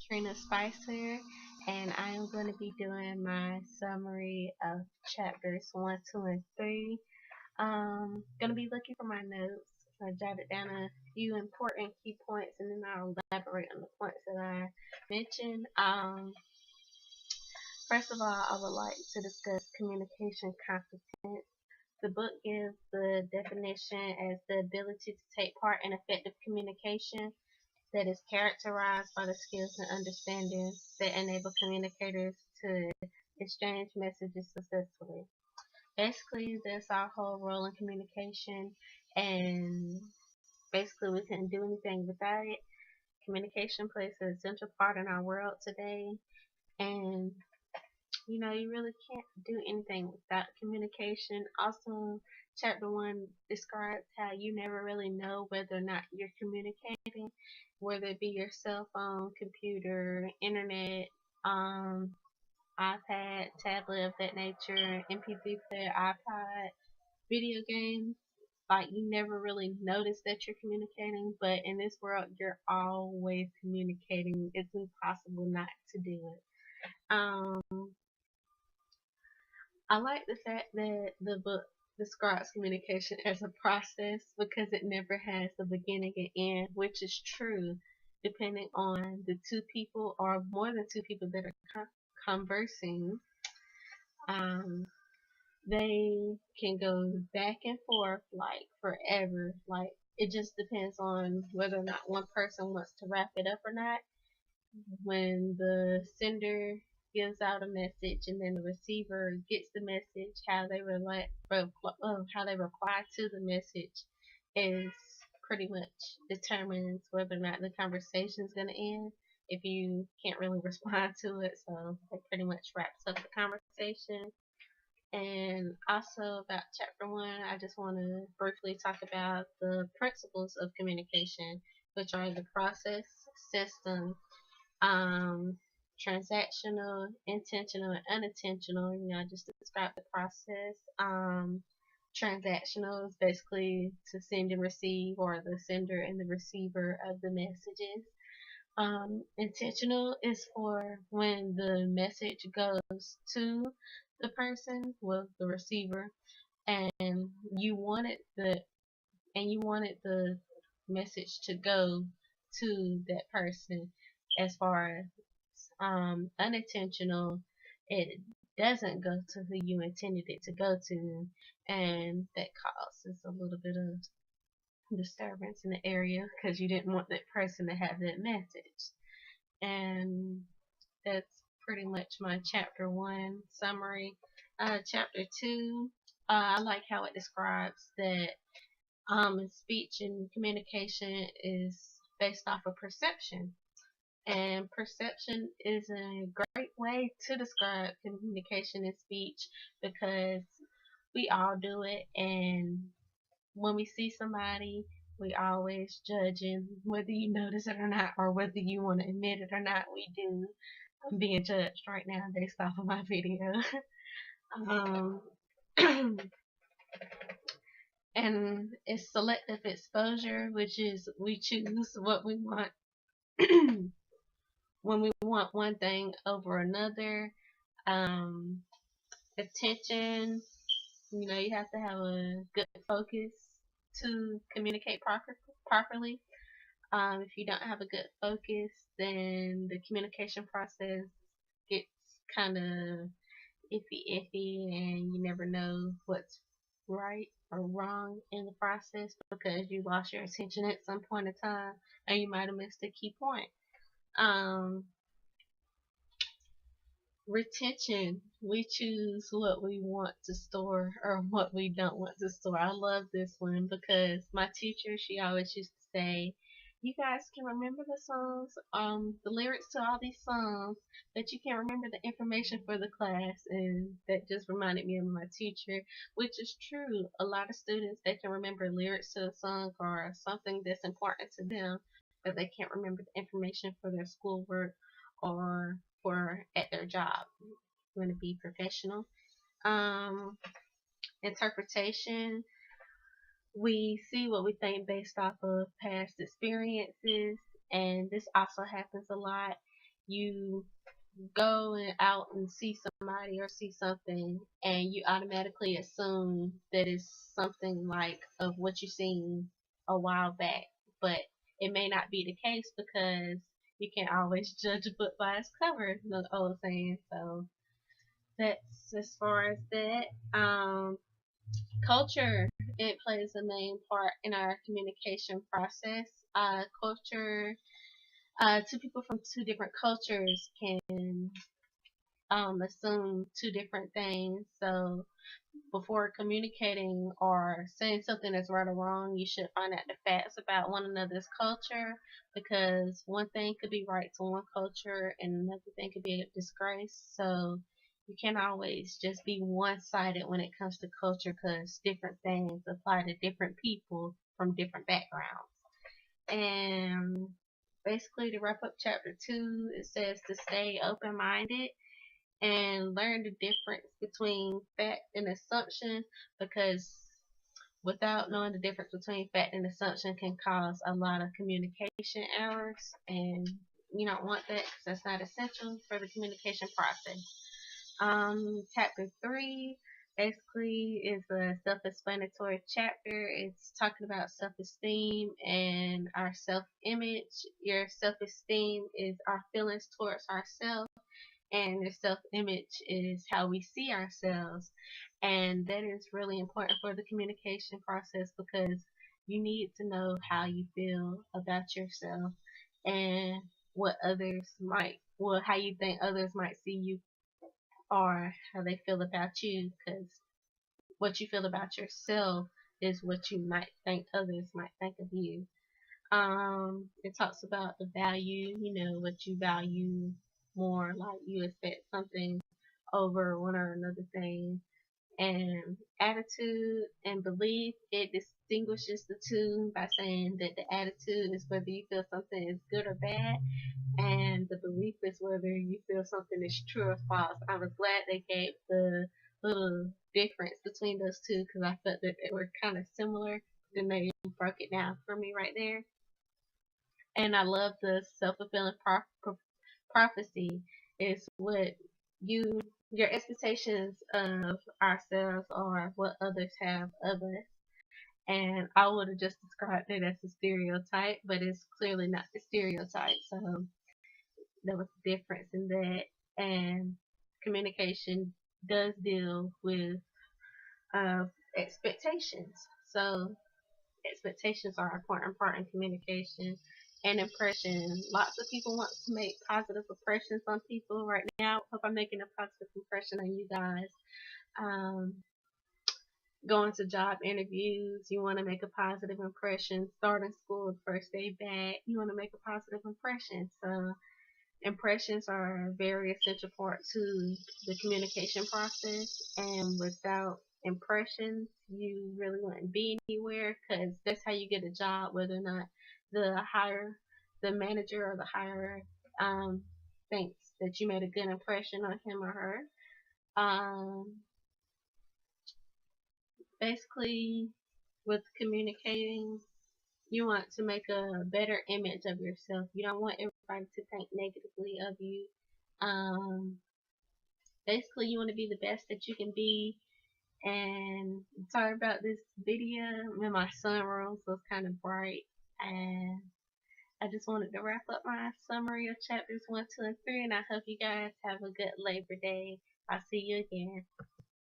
Trina Spicer, and I am going to be doing my summary of chapters 1, 2, and 3. Going to be looking for my notes. I jotted down a few important key points, and then I'll elaborate on the points that I mentioned. First of all, I would like to discuss communication competence. The book gives the definition as the ability to take part in effective communication that is characterized by the skills and understanding that enable communicators to exchange messages successfully. Basically, that's our whole role in communication, and basically, we couldn't do anything without it. Communication plays an essential part in our world today, and you really can't do anything without communication. Also, chapter 1 describes how you never really know whether or not you're communicating, whether it be your cell phone, computer, internet, um, iPad, tablet of that nature, MP3 player, iPod, video games. Like, you never really notice that you're communicating, but in this world, you're always communicating. It's impossible not to do it. Um, I like the fact that the book describes communication as a process because it never has a beginning and end, which is true depending on the two people or more than two people that are conversing. Um, they can go back and forth like forever. Like, it just depends on whether or not one person wants to wrap it up or not. When the sender gives out a message and then the receiver gets the message, how they reply to the message is pretty much determines whether or not the conversation is going to end. If you can't really respond to it, so that pretty much wraps up the conversation. And also about chapter 1, I just want to briefly talk about the principles of communication, which are the process, system, um, transactional, intentional, and unintentional. I just described the process. Transactional is basically to send and receive, or the sender and the receiver of the messages. Intentional is for when the message goes to the person, well, the receiver, and you wanted the message to go to that person. As far as unintentional, it doesn't go to who you intended it to go to, and that causes a little bit of disturbance in the area because you didn't want that person to have that message. And that's pretty much my chapter 1 summary. Chapter 2, I like how it describes that speech and communication is based off of perception. And perception is a great way to describe communication and speech because we all do it. And when we see somebody, we always judging whether you notice it or not, or whether you want to admit it or not. We do. I'm being judged right now based off of my video. um, and it's selective exposure, which is we choose what we want when we want one thing over another. Um, Attention, you have to have a good focus to communicate properly. If you don't have a good focus, then the communication process gets kind of iffy, and you never know what's right or wrong in the process because you lost your attention at some point in time, and you might have missed a key point. Um, Retention. We choose what we want to store or what we don't want to store. I love this one because my teacher, she always used to say, you guys can remember the songs, the lyrics to all these songs, but you can't remember the information for the class. And that just reminded me of my teacher, which is true. A lot of students, they can remember lyrics to a song or something that's important to them, but they can't remember the information for their schoolwork or for at their job. You want to be professional. Um, Interpretation. We see what we think based off of past experiences, and this also happens a lot. you go and out and see somebody or see something, and you automatically assume that it's something like of what you seen a while back, but it may not be the case because you can't always judge a book by its cover, the old saying. So that's as far as that. Culture, it plays a main part in our communication process. Culture, two people from two different cultures can assume two different things. So before communicating or saying something that's right or wrong, you should find out the facts about one another's culture, because one thing could be right to one culture and another thing could be a disgrace. So you can't always just be one-sided when it comes to culture, because different things apply to different people from different backgrounds. And basically, to wrap up chapter 2, it says to stay open-minded and learn the difference between fact and assumption, because without knowing the difference between fact and assumption can cause a lot of communication errors, and you don't want that because that's not essential for the communication process. Chapter 3 basically is a self-explanatory chapter. It's talking about self-esteem and our self-image. Your self-esteem is our feelings towards ourselves, and your self-image is how we see ourselves. And that is really important for the communication process, because you need to know how you feel about yourself and what others might, well, how you think others might see you, or how they feel about you, because what you feel about yourself is what you might think others might think of you. It talks about the value, what you value more, like you expect something over one or another thing. And attitude and belief, it distinguishes the two by saying that the attitude is whether you feel something is good or bad, and the belief is whether you feel something is true or false. I was glad they gave the little difference between those two, because I felt that they were kind of similar. Then they broke it down for me right there. And I love the self-fulfilling prophecy. Is what your expectations of ourselves are what others have of us. And I would have just described it as a stereotype, but it's clearly not the stereotype. So there was a difference in that. And communication does deal with uh, expectations. So expectations are an important part in communication. And impression. Lots of people want to make positive impressions on people right now. I hope I'm making a positive impression on you guys. Um, Going to job interviews, you want to make a positive impression. Starting school, the first day back, you want to make a positive impression. So impressions are a very essential part to the communication process, and without impressions, you really wouldn't be anywhere, because that's how you get a job, whether or not the manager or the hirer thinks that you made a good impression on him or her. Um, Basically, with communicating, you want to make a better image of yourself. You don't want everybody to think negatively of you. Um, Basically, you want to be the best that you can be. And sorry about this video. I'm in my sunroom, so it's kind of bright. And I just wanted to wrap up my summary of chapters 1, 2, and 3. And I hope you guys have a good Labor Day. I'll see you again.